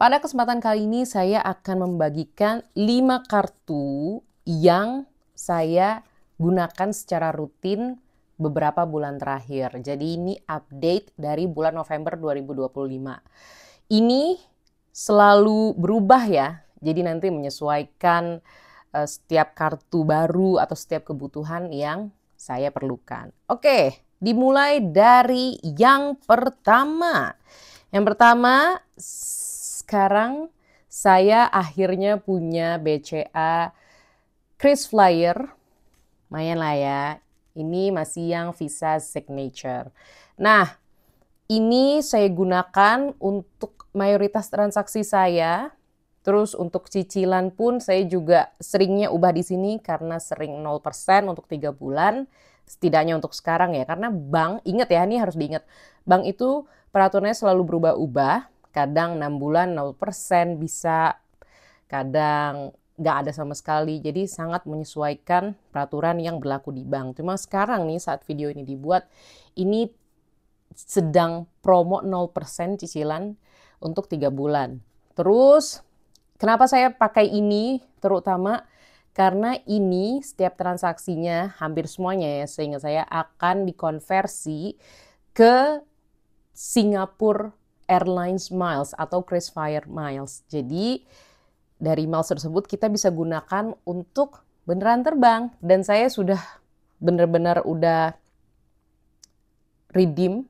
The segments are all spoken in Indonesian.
Pada kesempatan kali ini saya akan membagikan 5 kartu yang saya gunakan secara rutin beberapa bulan terakhir. Jadi ini update dari bulan November 2025. Ini selalu berubah ya. Jadi nanti menyesuaikan setiap kartu baru atau setiap kebutuhan yang saya perlukan. Oke, dimulai dari yang pertama. Yang pertama, sekarang saya akhirnya punya BCA KrisFlyer. Lumayan lah ya. Ini masih yang Visa Signature. Nah, ini saya gunakan untuk mayoritas transaksi saya. Terus untuk cicilan pun saya juga seringnya ubah di sini karena sering 0% untuk 3 bulan. Setidaknya untuk sekarang ya. Karena bank, ingat ya, ini harus diingat. Bank itu peraturannya selalu berubah-ubah. Kadang 6 bulan 0% bisa, kadang nggak ada sama sekali. Jadi sangat menyesuaikan peraturan yang berlaku di bank. Cuma sekarang nih saat video ini dibuat, ini sedang promo 0% cicilan untuk 3 bulan. Terus kenapa saya pakai ini terutama? Karena ini setiap transaksinya hampir semuanya ya seingat saya akan dikonversi ke Singapore Airlines Miles atau KrisFlyer Miles. Jadi dari miles tersebut kita bisa gunakan untuk beneran terbang. Dan saya sudah benar-benar udah redeem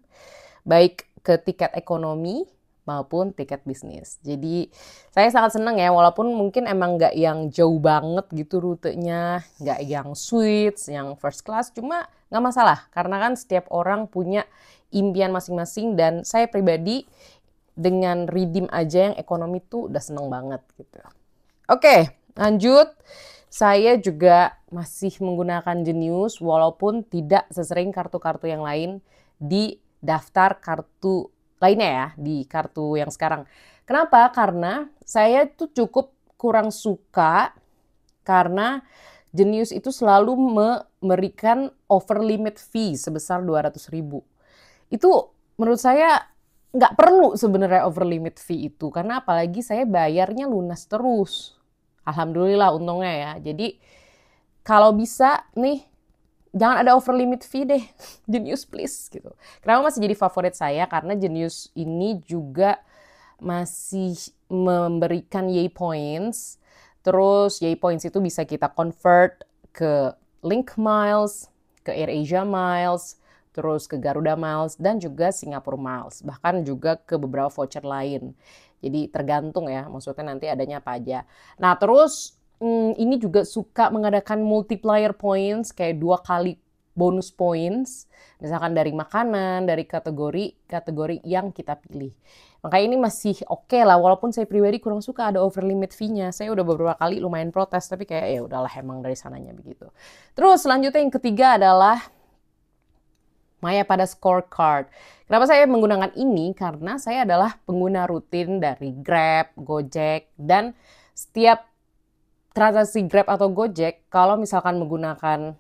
baik ke tiket ekonomi maupun tiket bisnis. Jadi saya sangat senang ya, walaupun mungkin emang nggak yang jauh banget gitu rutenya, nggak yang suites, yang first class, cuma nggak masalah. Karena kan setiap orang punya impian masing-masing dan saya pribadi dengan redeem aja yang ekonomi tuh udah seneng banget gitu. Oke, lanjut. Saya juga masih menggunakan Genius walaupun tidak sesering kartu-kartu yang lain di daftar kartu lainnya ya, di kartu yang sekarang. Kenapa? Karena saya tuh cukup kurang suka karena Genius itu selalu memberikan over limit fee sebesar 200.000. Itu menurut saya nggak perlu sebenarnya over limit fee itu, karena apalagi saya bayarnya lunas terus. Alhamdulillah untungnya ya. Jadi kalau bisa nih, jangan ada over limit fee deh. Genius please gitu. Kenapa masih jadi favorit saya? Karena Genius ini juga masih memberikan Yay Points. Terus Yay Points itu bisa kita convert ke Link Miles, ke AirAsia Miles, terus ke Garuda Miles, dan juga Singapore Miles. Bahkan juga ke beberapa voucher lain. Jadi tergantung ya, maksudnya nanti adanya apa aja. Nah terus ini juga suka mengadakan multiplier points, kayak 2 kali bonus points, misalkan dari makanan, dari kategori yang kita pilih. Makanya ini masih oke lah, walaupun saya pribadi kurang suka ada over limit fee-nya. Saya udah beberapa kali lumayan protes, tapi kayak ya udahlah emang dari sananya begitu. Terus selanjutnya yang ketiga adalah Mayapada Scorecard. Kenapa saya menggunakan ini? Karena saya adalah pengguna rutin dari Grab, Gojek, dan setiap transaksi Grab atau Gojek, kalau misalkan menggunakan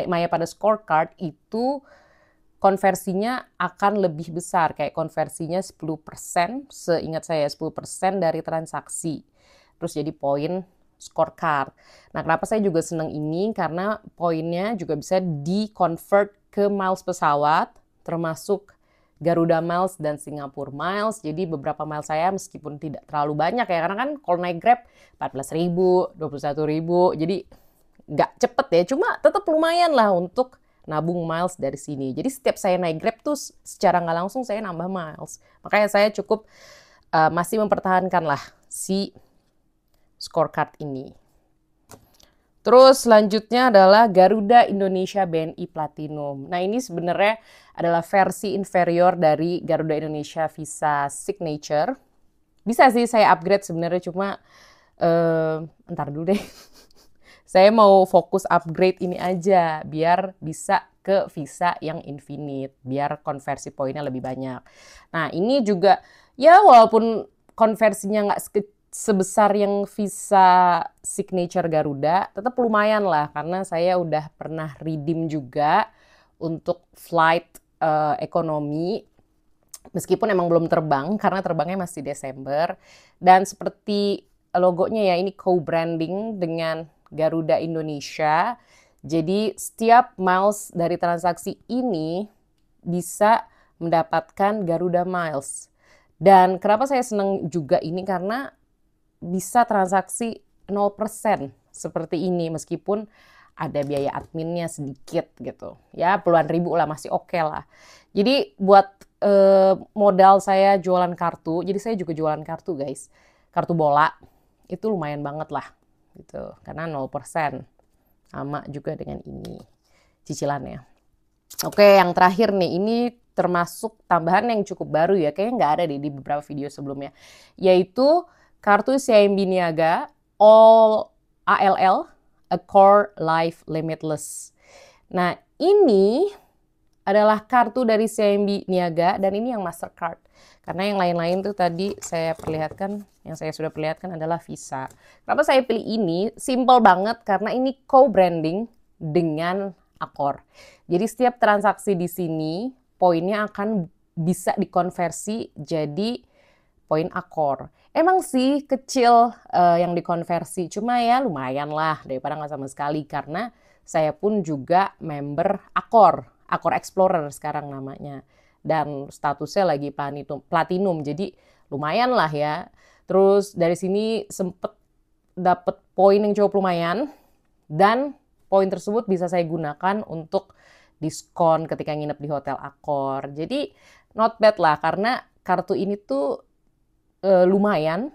Mayapada Scorecard itu konversinya akan lebih besar, kayak konversinya 10%, seingat saya 10% dari transaksi. Terus jadi poin scorecard. Nah, kenapa saya juga senang ini? Karena poinnya juga bisa di-convert ke miles pesawat, termasuk Garuda Miles dan Singapore Miles. Jadi beberapa miles saya meskipun tidak terlalu banyak ya, karena kan kalau naik Grab 14.000, 21.000, jadi nggak cepet ya, cuma tetap lumayan lah untuk nabung miles dari sini. Jadi setiap saya naik Grab tuh secara nggak langsung saya nambah miles. Makanya saya cukup masih mempertahankan lah si scorecard ini. Terus selanjutnya adalah Garuda Indonesia BNI Platinum. Nah ini sebenarnya adalah versi inferior dari Garuda Indonesia Visa Signature. Bisa sih saya upgrade sebenarnya, cuma ntar dulu deh. Saya mau fokus upgrade ini aja biar bisa ke Visa yang infinite, biar konversi poinnya lebih banyak. Nah ini juga ya walaupun konversinya nggak sebesar yang Visa Signature Garuda, tetap lumayan lah karena saya udah pernah redeem juga untuk flight ekonomi Meskipun emang belum terbang, karena terbangnya masih Desember. Dan seperti logonya ya, ini co-branding dengan Garuda Indonesia. Jadi setiap miles dari transaksi ini bisa mendapatkan Garuda Miles. Dan kenapa saya senang juga ini, karena bisa transaksi 0% seperti ini, meskipun ada biaya adminnya sedikit gitu. Ya puluhan ribu lah, masih oke lah. Jadi buat modal saya jualan kartu, jadi saya juga jualan kartu guys. Kartu bola, itu lumayan banget lah gitu. Karena 0%. Sama juga dengan ini cicilannya. Oke, yang terakhir nih, ini termasuk tambahan yang cukup baru ya. Kayaknya nggak ada deh di beberapa video sebelumnya. Yaitu kartu CIMB Niaga All ALL, Accor Life Limitless. Nah, ini adalah kartu dari CIMB Niaga dan ini yang Mastercard. Karena yang lain-lain tuh tadi saya perlihatkan, yang saya sudah perlihatkan adalah Visa. Kenapa saya pilih ini? Simple banget karena ini co-branding dengan Accor. Jadi setiap transaksi di sini poinnya akan bisa dikonversi jadi poin Accor. Emang sih kecil yang dikonversi, cuma ya lumayan lah daripada nggak sama sekali, karena saya pun juga member Accor Explorer sekarang namanya. Dan statusnya lagi platinum, jadi lumayan lah ya. Terus dari sini sempet dapet poin yang cukup lumayan, dan poin tersebut bisa saya gunakan untuk diskon ketika nginep di hotel Accor. Jadi not bad lah, karena kartu ini tuh lumayan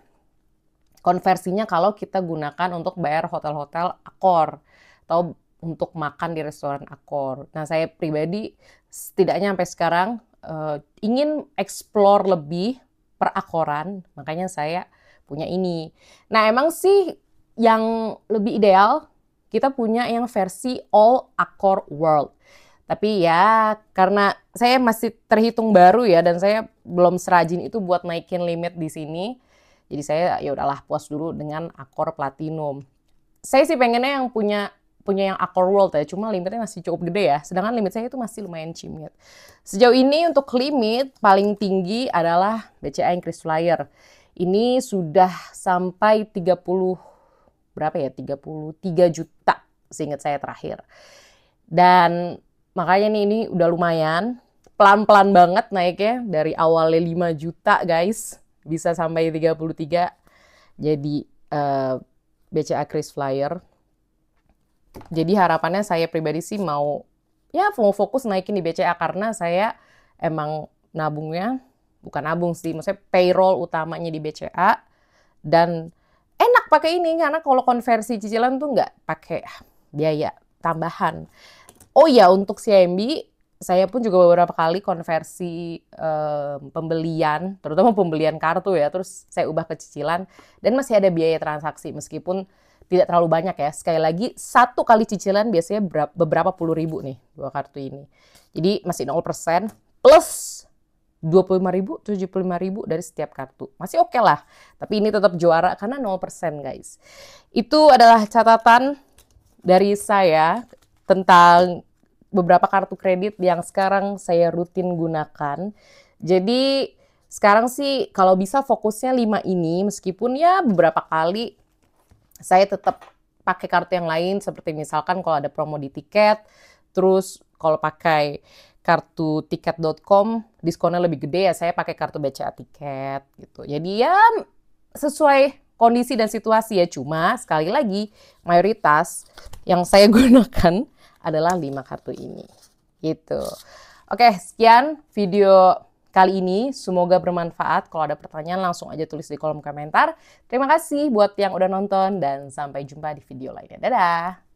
konversinya kalau kita gunakan untuk bayar hotel-hotel Accor atau untuk makan di restoran Accor. Nah, saya pribadi setidaknya sampai sekarang ingin explore lebih per Accoran, makanya saya punya ini. Nah, emang sih yang lebih ideal kita punya yang versi All Accor World. Tapi ya karena saya masih terhitung baru ya, dan saya belum serajin itu buat naikin limit di sini. Jadi saya ya udahlah puas dulu dengan Accor Platinum. Saya sih pengennya yang punya yang Accor World ya, cuma limitnya masih cukup gede ya. Sedangkan limit saya itu masih lumayan cimit. Sejauh ini untuk limit paling tinggi adalah BCA Increase Flyer. Ini sudah sampai 30 berapa ya? 33 juta seingat saya terakhir. Dan makanya nih ini udah lumayan. Pelan-pelan banget naiknya, dari awalnya 5 juta guys, bisa sampai 33. Jadi BCA Kris Flyer. Jadi harapannya saya pribadi sih mau fokus naikin di BCA, karena saya emang nabungnya, bukan nabung sih, maksudnya payroll utamanya di BCA, dan enak pakai ini karena kalau konversi cicilan tuh nggak pakai biaya tambahan. Oh ya, untuk CIMB saya pun juga beberapa kali konversi pembelian, terutama pembelian kartu ya, terus saya ubah ke cicilan, dan masih ada biaya transaksi meskipun tidak terlalu banyak ya. Sekali lagi, satu kali cicilan biasanya beberapa puluh ribu nih dua kartu ini. Jadi masih 0% plus 25.000, 75.000 dari setiap kartu. Masih oke lah. Tapi ini tetap juara karena 0% guys. Itu adalah catatan dari saya tentang beberapa kartu kredit yang sekarang saya rutin gunakan. Jadi sekarang sih kalau bisa fokusnya 5 ini, meskipun ya beberapa kali saya tetap pakai kartu yang lain, seperti misalkan kalau ada promo di tiket, terus kalau pakai kartu tiket.com diskonnya lebih gede ya, saya pakai kartu BCA Tiket gitu. Jadi ya sesuai kondisi dan situasi ya, cuma sekali lagi mayoritas yang saya gunakan adalah 5 kartu ini gitu. Oke, sekian video kali ini, semoga bermanfaat. Kalau ada pertanyaan langsung aja tulis di kolom komentar. Terima kasih buat yang udah nonton dan sampai jumpa di video lainnya. Dadah!